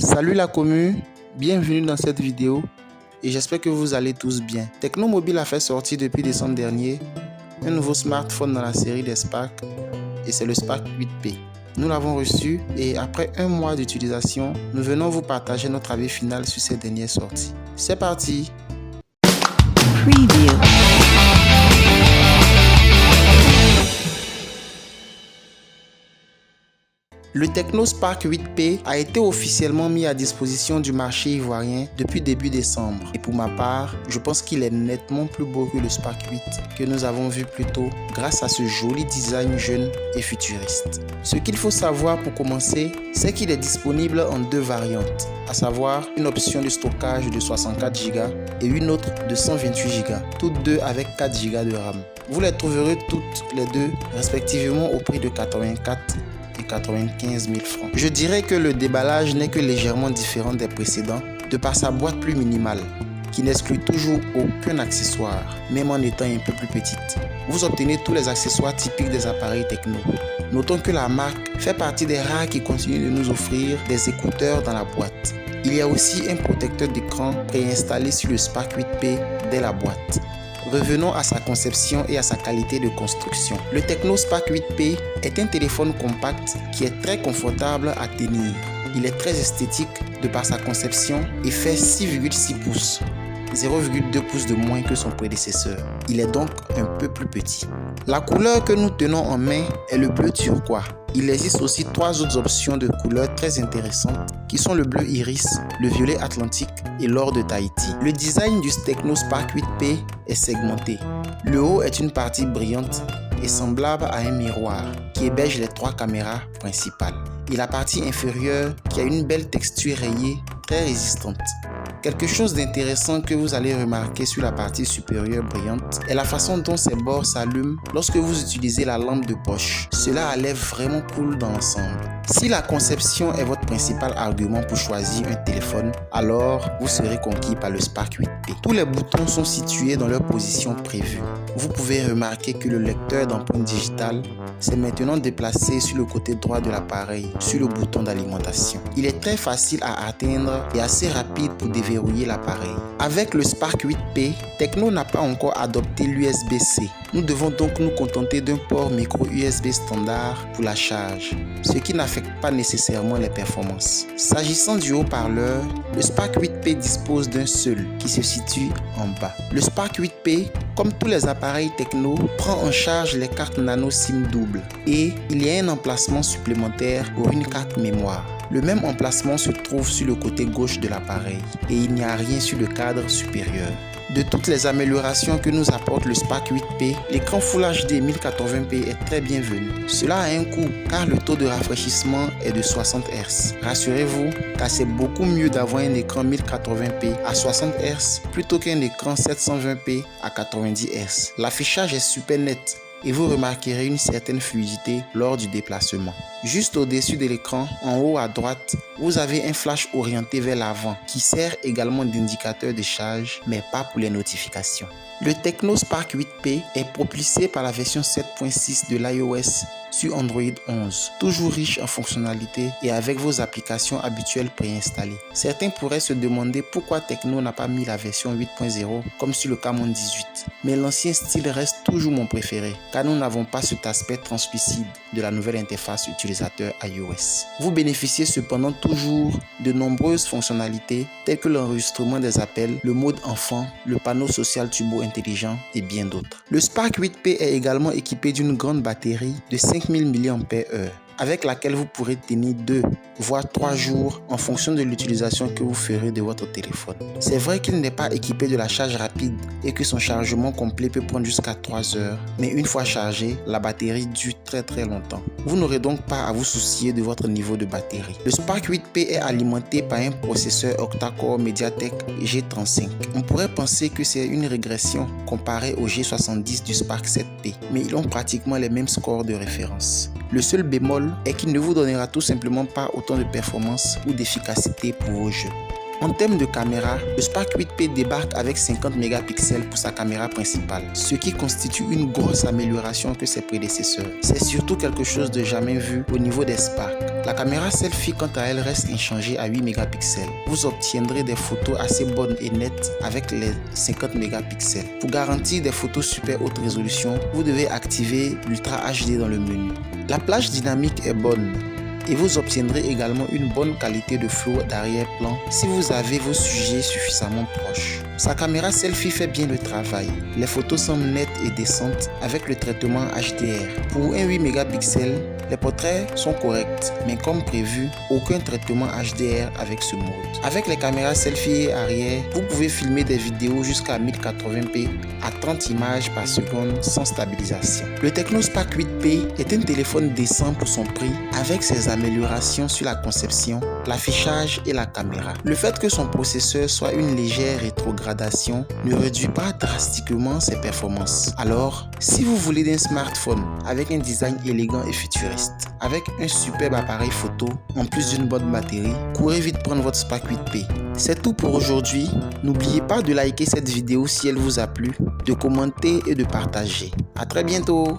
Salut la commu, bienvenue dans cette vidéo et j'espère que vous allez tous bien. Tecno Mobile a fait sortir depuis décembre dernier un nouveau smartphone dans la série des Spark et c'est le Spark 8P. Nous l'avons reçu et après un mois d'utilisation, nous venons vous partager notre avis final sur ces dernières sorties. C'est parti! Preview. Le Tecno Spark 8P a été officiellement mis à disposition du marché ivoirien depuis début décembre. Et pour ma part, je pense qu'il est nettement plus beau que le Spark 8 que nous avons vu plus tôt grâce à ce joli design jeune et futuriste. Ce qu'il faut savoir pour commencer, c'est qu'il est disponible en deux variantes, à savoir une option de stockage de 64 Go et une autre de 128 Go, toutes deux avec 4 Go de RAM. Vous les trouverez toutes les deux respectivement au prix de 84 et 95 000 francs. Je dirais que le déballage n'est que légèrement différent des précédents de par sa boîte plus minimale qui n'exclut toujours aucun accessoire, même en étant un peu plus petite. Vous obtenez tous les accessoires typiques des appareils Tecno. Notons que la marque fait partie des rares qui continuent de nous offrir des écouteurs dans la boîte. Il y a aussi un protecteur d'écran préinstallé sur le Spark 8P dès la boîte. Revenons à sa conception et à sa qualité de construction. Le Tecno Spark 8P est un téléphone compact qui est très confortable à tenir. Il est très esthétique de par sa conception et fait 6,6 pouces, 0,2 pouces de moins que son prédécesseur. Il est donc un peu plus petit. La couleur que nous tenons en main est le bleu turquoise. Il existe aussi trois autres options de couleurs très intéressantes qui sont le bleu iris, le violet atlantique et l'or de Tahiti. Le design du Tecno Spark 8P est segmenté. Le haut est une partie brillante et semblable à un miroir qui héberge les trois caméras principales. Et la partie inférieure qui a une belle texture rayée très résistante. Quelque chose d'intéressant que vous allez remarquer sur la partie supérieure brillante est la façon dont ces bords s'allument lorsque vous utilisez la lampe de poche. Cela a l'air vraiment cool dans l'ensemble. Si la conception est votre principal argument pour choisir un téléphone, alors vous serez conquis par le Spark 8P. Tous les boutons sont situés dans leur position prévue. Vous pouvez remarquer que le lecteur d'empreintes digitales s'est maintenant déplacé sur le côté droit de l'appareil, sur le bouton d'alimentation. Il est très facile à atteindre et assez rapide pour déverrouiller l'appareil. Avec le Spark 8P, Tecno n'a pas encore adopté l'USB-C. Nous devons donc nous contenter d'un port micro USB standard pour la charge, ce qui n'affecte pas nécessairement les performances. S'agissant du haut-parleur, le Spark 8P dispose d'un seul qui se situe en bas. Le Spark 8P, comme tous les appareils Tecno, prend en charge les cartes nano SIM double et il y a un emplacement supplémentaire pour une carte mémoire. Le même emplacement se trouve sur le côté gauche de l'appareil et il n'y a rien sur le cadre supérieur. De toutes les améliorations que nous apporte le Spark 8P, l'écran Full HD 1080p est très bienvenu. Cela a un coût car le taux de rafraîchissement est de 60 Hz. Rassurez-vous car c'est beaucoup mieux d'avoir un écran 1080p à 60 Hz plutôt qu'un écran 720p à 90 Hz. L'affichage est super net et vous remarquerez une certaine fluidité lors du déplacement. Juste au-dessus de l'écran, en haut à droite, vous avez un flash orienté vers l'avant qui sert également d'indicateur de charge, mais pas pour les notifications. Le Tecno Spark 8P est propulsé par la version 7.6 de l'iOS sur Android 11, toujours riche en fonctionnalités et avec vos applications habituelles préinstallées. Certains pourraient se demander pourquoi Tecno n'a pas mis la version 8.0 comme sur le Camon 18, mais l'ancien style reste toujours mon préféré car nous n'avons pas cet aspect translucide de la nouvelle interface utilisateur iOS. Vous bénéficiez cependant toujours de nombreuses fonctionnalités telles que l'enregistrement des appels, le mode enfant, le panneau social turbo intelligent et bien d'autres. Le Spark 8P est également équipé d'une grande batterie de 5000 mAh avec laquelle vous pourrez tenir 2 voire 3 jours en fonction de l'utilisation que vous ferez de votre téléphone. C'est vrai qu'il n'est pas équipé de la charge rapide et que son chargement complet peut prendre jusqu'à 3 heures, mais une fois chargé, la batterie dure très longtemps. Vous n'aurez donc pas à vous soucier de votre niveau de batterie. Le Spark 8P est alimenté par un processeur octa-core MediaTek G35. On pourrait penser que c'est une régression comparée au G70 du Spark 7P, mais ils ont pratiquement les mêmes scores de référence. Le seul bémol est qu'il ne vous donnera tout simplement pas autant de performance ou d'efficacité pour vos jeux. En termes de caméra, le Spark 8P débarque avec 50 mégapixels pour sa caméra principale, ce qui constitue une grosse amélioration que ses prédécesseurs. C'est surtout quelque chose de jamais vu au niveau des Spark. La caméra selfie quant à elle reste inchangée à 8 mégapixels. Vous obtiendrez des photos assez bonnes et nettes avec les 50 mégapixels. Pour garantir des photos super haute résolution, vous devez activer l'Ultra HD dans le menu. La plage dynamique est bonne et vous obtiendrez également une bonne qualité de flow d'arrière-plan si vous avez vos sujets suffisamment proches. Sa caméra selfie fait bien le travail. Les photos semblent nettes et décentes avec le traitement HDR. Pour un 8 mégapixels, les portraits sont corrects, mais comme prévu, aucun traitement HDR avec ce mode. Avec les caméras selfie arrière, vous pouvez filmer des vidéos jusqu'à 1080p à 30 images par seconde sans stabilisation. Le Tecno Spark 8P est un téléphone décent pour son prix avec ses améliorations sur la conception, l'affichage et la caméra. Le fait que son processeur soit une légère rétrogradation ne réduit pas drastiquement ses performances. Alors, si vous voulez d'un smartphone avec un design élégant et futuriste, avec un superbe appareil photo en plus d'une bonne batterie, courez vite prendre votre Spark 8P. C'est tout pour aujourd'hui. N'oubliez pas de liker cette vidéo si elle vous a plu, de commenter et de partager. À très bientôt.